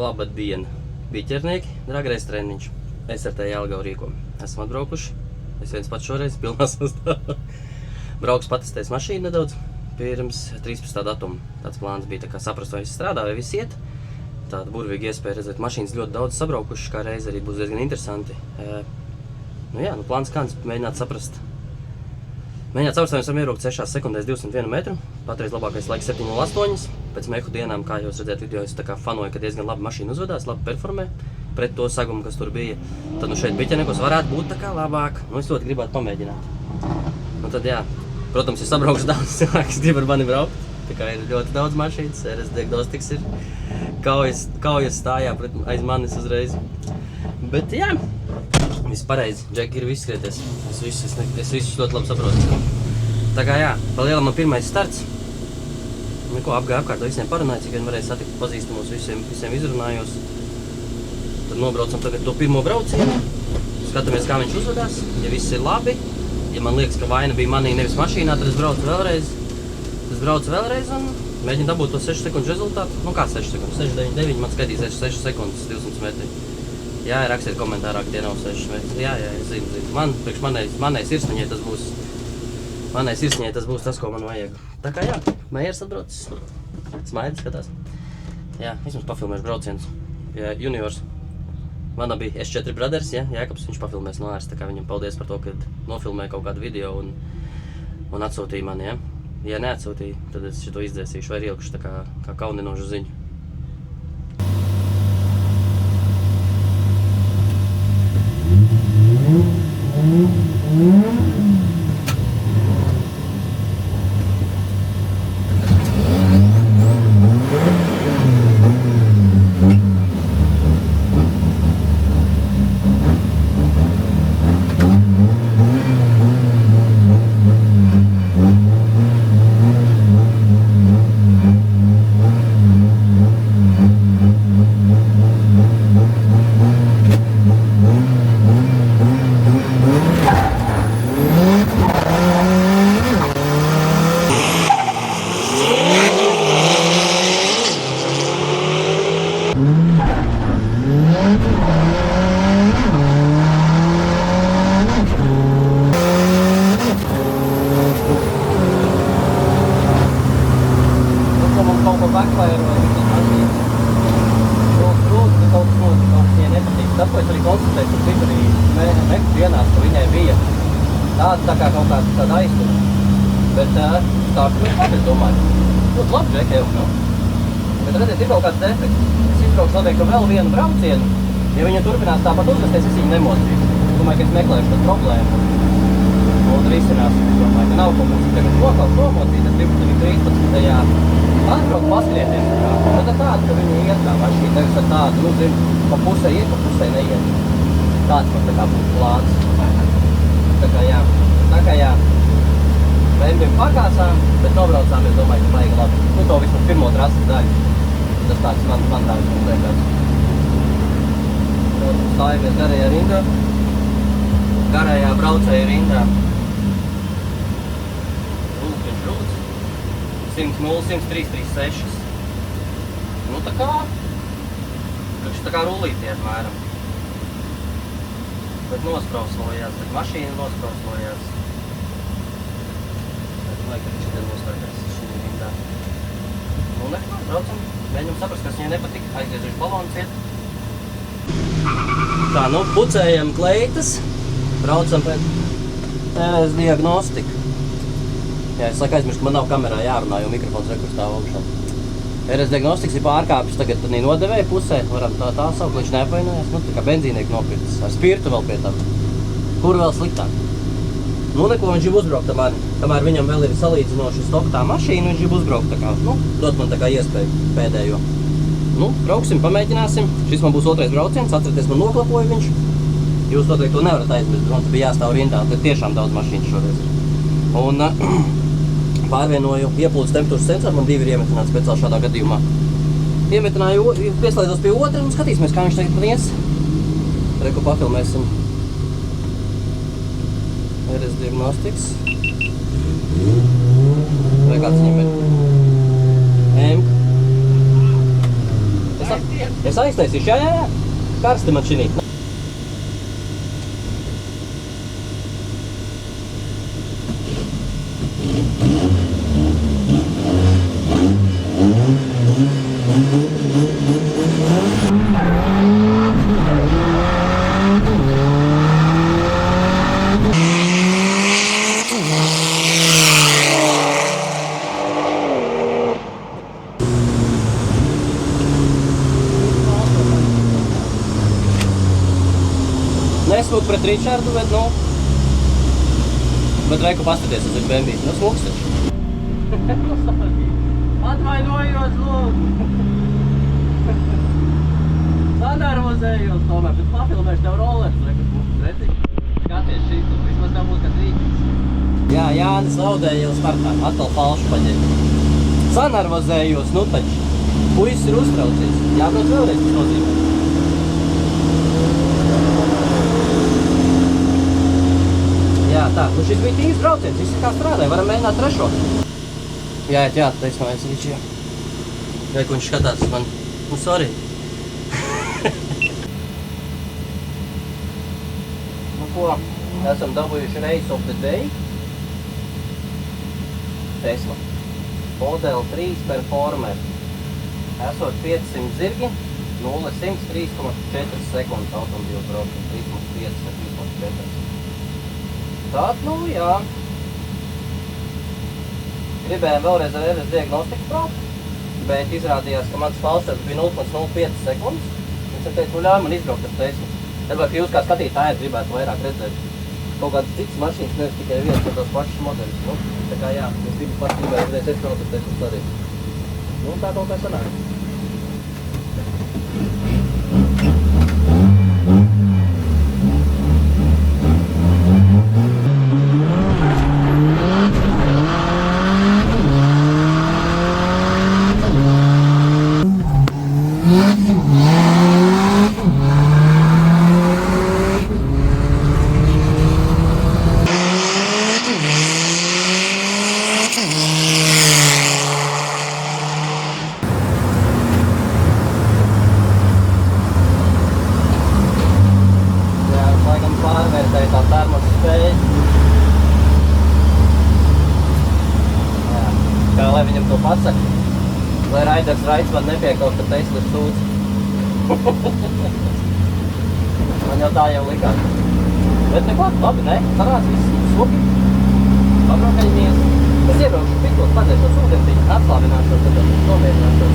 Labdien, biķernieki, dragreiz treniņš. SRT Jelgava rīko. Esam atbraukuši. Es viens pats šoreiz pilnā sastāvā. Brauks patestēs mašīnu nedaudz pirms 13. datuma. Tāds plāns bija, tā kā saprast, vai viss strādā, vai viss iet. Tāda burvīga iespēja redzēt, mašīnas ļoti daudz sabraukušas, kā reiz arī būs diezgan interesanti. Plāns kāds mēģināt saprast. Mēģināt saprast, vai mēs varam ieraukt 6 sekundēs 201 metru. Patreiz labākais laiks 7.08. Pēc mehu dienām, kā jūs redzēt video, es tā kā fanoju, ka diezgan labi mašīna uzvedās, labi performē pret to sagumu, kas tur bija. Tad šeit biķerniekos varētu būt tā kā labāk. Es ļoti gribētu pamēģināt. Tad jā, protams, ir sabraukšu daudz cilvēks, grib ar mani braukt. Tā kā ir ļoti daudz mašīnas, RS diagnostikas ir kaujas stājā aiz manis uzreiz. Bet jā, viss pareizi, džeki ir viss skrieties. Es visus ļoti labi saprotu. Tā kā jā, pa lielam man pirmais starts. Apgāju apkārt, visiem parunāju, cik vien varēju satikt pazīstamos, visiem izrunājos. Tad nobraucam tagad to pirmo braucienu. Skatāmies, kā viņš uzvedās. Ja viss ir labi, ja man liekas, ka vaina bija manī nevis mašīnā, tad es braucu vēlreiz. Un mēģinu dabūt to 6 sekundu rezultātu. Kā 6 sekundes? 6,99, man skatīja 6 sekundes 200 metri. Jā, rakstiet komentārā, ka tie nav 6 metri. Jā, es zinu. Priekš manai sirsniņai tas būs. Manai sirsniņai tas būs tas, ko man vajag. Tā kā jā, Meiers atbraucis. Smaidi skatās. Jā, vismaz pafilmēšu braucienus. Juniors. Mana bija S4 brothers, Jēkabs, viņš pafilmēs no ārs. Tā kā viņam paldies par to, ka nofilmēja kaut kādu video un atsūtīja mani, Ja neatsūtīja, tad es šito izdzēsīšu vai ielikušu tā kā kauninošu ziņu. Tāpēc arī konstatēju, ka cik arī meku dienās, ka viņai bija tāda kāda aiztura. Bet stākļu es domāju, ļoti labi džeki jau. Bet redziet, ir kaut kāds defekts. Es izbraukšu noteikti vēl vienu braucienu. Ja viņa turpinās tāpat uzvesties, es viņu nemocīšu. Es domāju, ka es meklēšu tad problēmu. Un risinās, es domāju, ka nav ko mums tagad nokaut nomocīt, es gribu tevi 13. Atbraukt paskrieties. Bet ar tādu, ka viņi iet tā mašīna, nevis ar tādu, pa pusē iet, pa pusē neiet. Tāds man tā kā būtu plāns. Tā kā jā. Vembim pagāsām, bet nobraucām, es domāju, ka vajag labi. To vismaz pirmo trases daļu. Tas tāds man tāds mums liekas. Stājamies garajā rindā. Garajā braucēja rindā. Viņš rūc. 100-103-36. Tā kā rullīti apmēram. Bet nosprauslojās, bet mašīna nosprauslojās. Es domāju, ka viņš ir braucam. Mēģinam saprast, kas viņai nepatika. Aizgriezuši balonus iet. Tā, nu, pucējam kleitas. Braucam pēc RS diagnostika. Jā, es laiku aizmirstu, ka man nav kamerā jārunā, jo mikrofons rekur stāv augšā. RS diagnostikas ir pārkāpis tagad tādā nodevēja pusē. Varam tā saukt, viņš neapvainojās. Nu, tā kā benzīnieki nopircis. Ar spirtu vēl pie tam. Kur vēl sliktāk? Nu, neko viņš jau uzbraukt, kamēr viņam vēl ir salīdzinoši stoktā mašīna, viņš jau uzbraukt tā kā, nu, dot man tā kā iespēju pēdējo. Nu, brauksim, pamēģināsim. Šis man būs otrais brauciens, atcerieties, man noklapoja viņš. Jūs noteikti to nevarat aizmirst, man bija jāstāv rindā, tad tiešām daudz mašīnas šoreiz ir. Un pārvienoju ieplūdes temperatūras sensoru, man 2 ir iemetināti speciāli šādā gadījumā. Iemetināju, pieslēdzos pie otra un skatīsimies, kā viņš tagad man ies. Reku pafilmēsim. RS diagnostikas. Vai kāds viņam ir? Emka. Es aiztaisīšu, jā. Karsti man šinī. Nesmūk pret Ričardu, bet, nu... Bet reiku paskaties uz viņu bembīt. Nu, smūks taču. Atvainojos, lūdzu! Sanervozējos tomēr, bet pafilmēšu tev rollers, reku smūks, redzi? Skaties šitu, vismaz tev būs kāds rīķis. Jā, Jānis laudēja jau startā, atkal falšu paņēma. Sanervozējos, nu taču. Puisis ir uztraucies. Jābrauc vēlreiz, tas nozīmē. Jā, tā, nu šis bija tīvs brauciens, viss kā strādāja, varam mēģināt trešo. Jā, taisnājies Ričijā. Jā, ko viņš skatās uz mani. Nu, sorry. Nu ko, esam dabūjuši Race of the Day. Tesla. Model 3 Performer. Esot 500 zirgi, 0-100 3,4 sekundes automobīlu brauciens, 3,5 vai 3,4. Tātad, nu, jā. Gribējām vēlreiz ar RS diagnostiku braukt, bet izrādījās, ka mans falstars bija 0,05 sekundes. Es teicu, nu ļauj man izbraukt ar Teslu. Varbūt, ka jūs kā skatītāji gribētu vairāk redzēt kaut kādas citas mašīnas, nevis tikai viens ar tos pašus modeļus. Nu, tā kā jā, es gribēju redzēt, es braucu ar Teslu arī. Nu, tā kaut kā sanāk. Pārvērtēja tā termos spējas. Jā, kā lai viņam to pasaka, lai Raiders Raids man nepiekauš, ka Tesla ir sūds. Man jau tā jau likās. Bet neko, labi, ne, sarāds viss suki. Pabraukaļamies. Es iebraukšu pikos, padzēšos ūdentiņu, atslāvināšos, tad nomierināšos.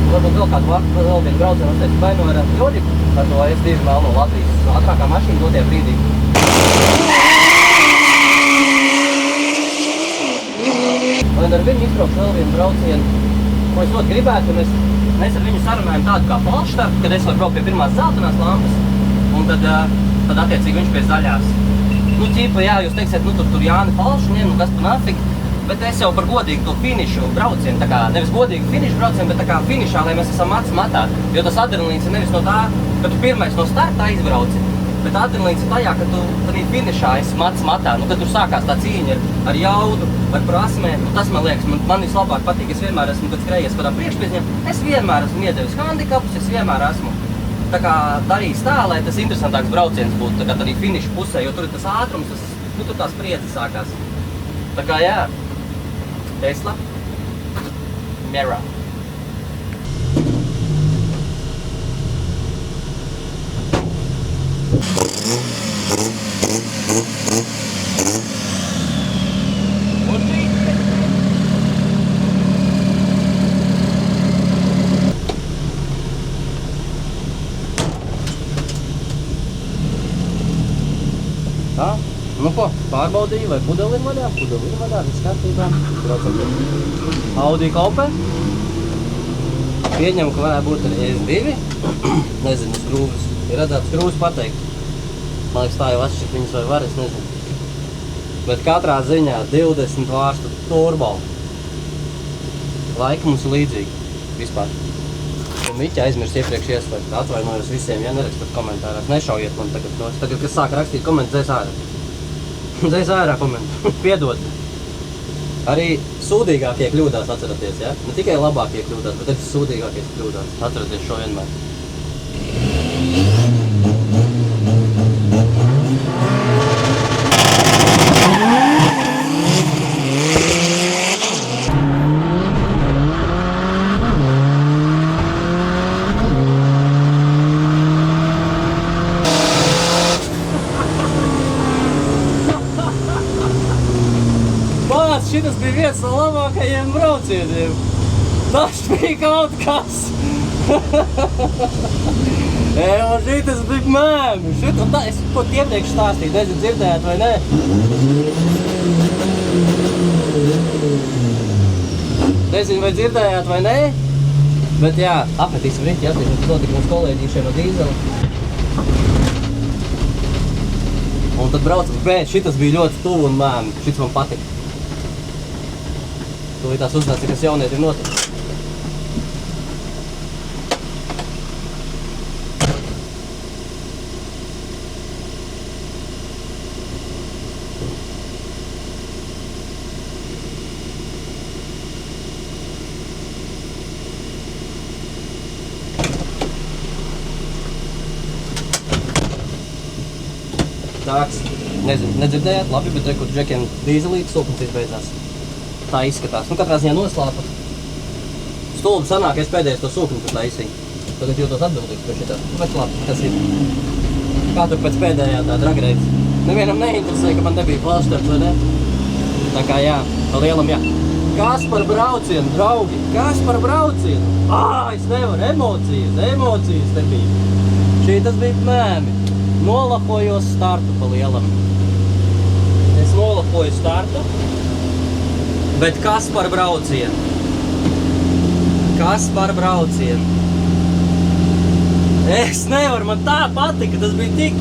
Varbūt vēl kādu vēl vienu braucienu uzteicu vai no ar Jodiku, ar to S2 melno Latvijas ātrākā mašīna dotie brīdī. Un ar viņu izbraukšu vēl vienu braucienu, ko es ļoti gribētu, un mēs ar viņu sarunājam tādu kā falštartu, kad es varu braukt pie pirmās zeltainās lampas, un tad attiecīgi viņš pie zaļās. Nu, ķipa, jā, jūs teiksiet, nu, tur Jāni falšu ņem, nu, kas pa nafik, bet es jau par godīgu to finišu braucienu, tā kā nevis godīgu finišu braucienu, bet tā kā finišā, lai mēs esam acis matā, jo tas adrenalīns ir nevis no tā, ka tu pirmais no starta aizbrauci, bet adrenalīns ir tajā, ka tu arī finišā esi acis matā, nu, kad tur sākās tā cīņa ar jaudu, ar prasmēm, nu, tas man liekas, man vislabāk patīk, es vienmēr esmu, kad skrējies kādām priekšpieziņām, es vienmēr esmu iedevis handikapus, es vienmēr esmu tā kā darījis tā, lai tas interesantāks brauciens būtu, tā kā arī finiša pusē, jo tur ir tas ātrums, tas, nu, tur tās spriedzes sākās. Tā kā, jā, Tesla, Mera. Tā, nu ko, pārbaudīju, vai pudeli ir vaļā, viss kārtībā. Audi Coupe. Pieņemu, ka varētu būt arī S2. Nezinu, skrūvis. Ir redzēts skrūvis pateikt. Man liekas, tā jau atšķirt viņas vai var, es nezinu. Bet katrā ziņā 20 vārstu turbo. Laika mums ir līdzīgi. Vispār. Miķi aizmirst iepriekš ieslēgt. Atvainojos visiem, ja nerakstat komentārās. Nešaujiet man tagad. Tagad, kas sāk rakstīt komentu, dzēs ārā. Dzēs ārā komentu. Piedod. Arī sūdīgākie kļūdās, atceraties, ja? Ne tikai labākie kļūdās, bet arī sūdīgākie kļūdās. Atceraties šo vienmēr. Šitas bija viens no labākajiem braucieniem. Tas bija kaut kas. Un šitas bija mēmi. Es ko iepriekš stāstīju, nezinu, dzirdējāt vai nē. Nezinu, vai dzirdējāt vai nē. Bet jā, apmetīsim riķi, attīsim, kas notika mums kolēģīšiem no dīzela. Un tad braucam, bet šitas bija ļoti tuvu un mēmi. Šits man patika. Tūlīt tās uznāca, kas jauniet ir noticis. Tāks, nezinu, nedzirdējāt, labi, bet rekur džekiem dīzelītes sūkums izbeidzās. Tā izskatās. Nu, katrā ziņā noslāpa. Stulbi sanāk, es pēdējais to sūkni tur taisīju. Tagad jūtos atbildīgs pie šitā. Bet labi, kas ir? Kā tur pēc pēdējā tā dragreids? Nevienam neinteresē, ka man nebija flashtarps, vai ne? Tā kā jā, pa lielam jā. Kas par braucienu, draugi? Kas par braucienu? Es nevaru, emocijas te bija. Šī tas bija mēmi. Nolapojos startu pa lielam. Es nolapoju startu. Bet kas par braucienu? Kas par braucienu? Es nevaru, man tā patika, tas bija tik...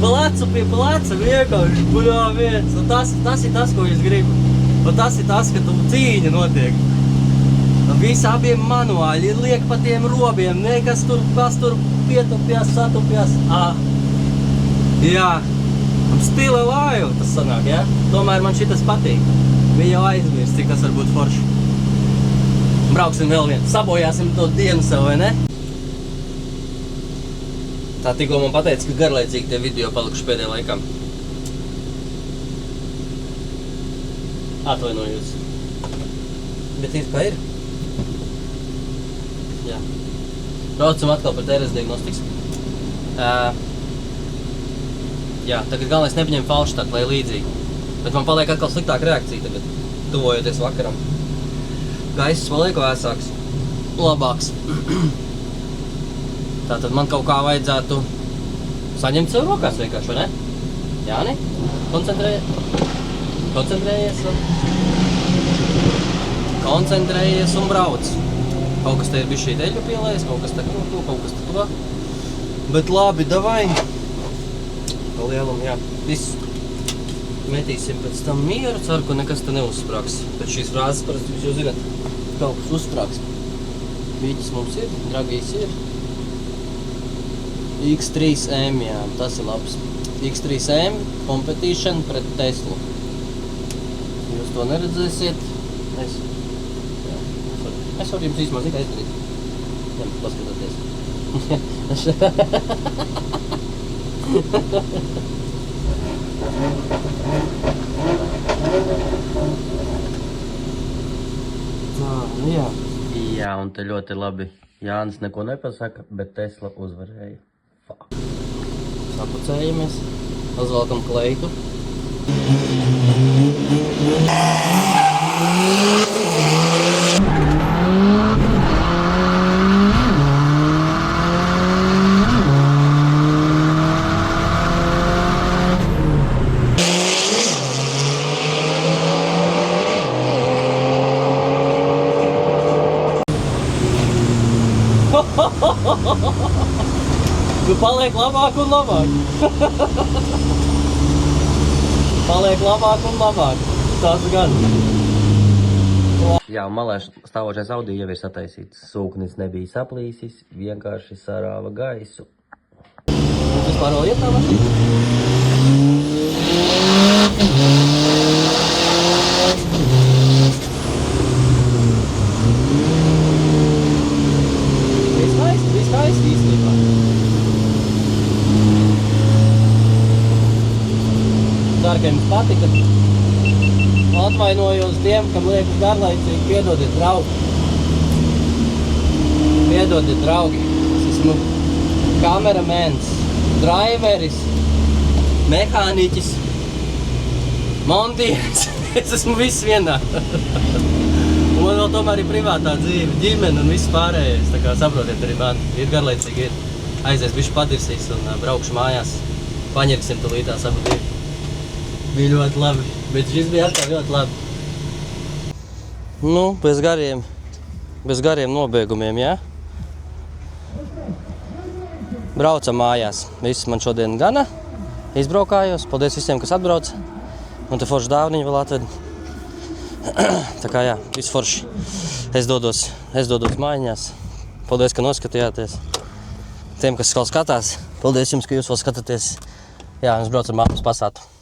Plecu pie pleca vienkārši, buļā viens. Un tas ir tas, ko es gribu. Un tas ir tas, ka tu cīņa notiek. Visi abiem manuāļi liek pa tiem robiem, nekas tur pietupjās, satupjās. Jā. Stila laiva tas sanāk, ja? Tomēr man šitas patīk. Bija jau aizmirst, cik tas var būt forši. Brauksim vēl vien. Sabojāsim to dienu sev, vai ne? Tā tikko man pateica, ka garlaicīgi tie video palikuši pēdējā laikā. Atvainojos. Bet ir kā ir. Jā. Braucam atkal par TRS diagnostikas. Jā, tagad galvenais nepaņem falšstart, lai līdzīgi. Bet man paliek atkal sliktāka reakcija tagad, tuvojoties vakaram. Gaiss paliek vēsāks, labāks. Tātad man kaut kā vajadzētu saņemt sev rokās vienkārši, vai ne? Jāni? Koncentrējies un brauc. Kaut kas te ir bišķī deļu pielējas, kaut kas te kaut kas te to. Bet labi, davai. Pa lielam, jā. Viss metīsim pēc tam mieru, ceru, ka nekas te neuzsprāks. Pēc šīs frāzes parasti jūs jau zināt, kaut kas uzsprāks. Viķis mums ir, dragīs ir. X3M, jā, tas ir labs. X3M competition pret Teslu. Jūs to neredzēsiet. Es varu jums īstumā tikai izdarīt. Jā, paskatieties. Jā. Jā, un te ļoti labi. Jānis neko nepasaka, bet Tesla uzvarēja. Sapucējamies, uzvelkam kleitu. Tu paliek labāk un labāk. Paliek labāk un labāk. Tas gan. Jā, malē stāvošais Audi jau ir sataisīts. Sūknis nebija saplīsis, vienkārši sarāva gaisu. Vispār vēl iet tā mašīna? Viss skaisti īstenībā. Ceru, ka jums patika. Atvainojos tiem, kam liekas garlaicīgi. Piedodiet, draugi. Piedodiet, draugi. Es esmu kameramens, driveris, mehāniķis, montieris. Es esmu viss vienā. Un man vēl tomēr ir privātā dzīve, ģimene un viss pārējais. Tā kā saprotiet arī man, ir garlaicīgi iet. Aizies bišķi padirsīs un braukšu mājās. Paņerksim tulītās abu divi. Bija ļoti labi, bet šis bija atkal ļoti labi. Nu, bez gariem nobeigumiem, jā? Braucam mājās. Viss man šodien gana. Izbraukājos. Paldies visiem, kas atbrauc. Un te forši dāvniņu vēl atved. Tā kā jā, viss forši. Es dodos mājiņās. Paldies, ka noskatījāties. Tiem, kas vēl skatās, paldies jums, ka jūs vēl skatāties. Jā, mēs braucam uz Passatu.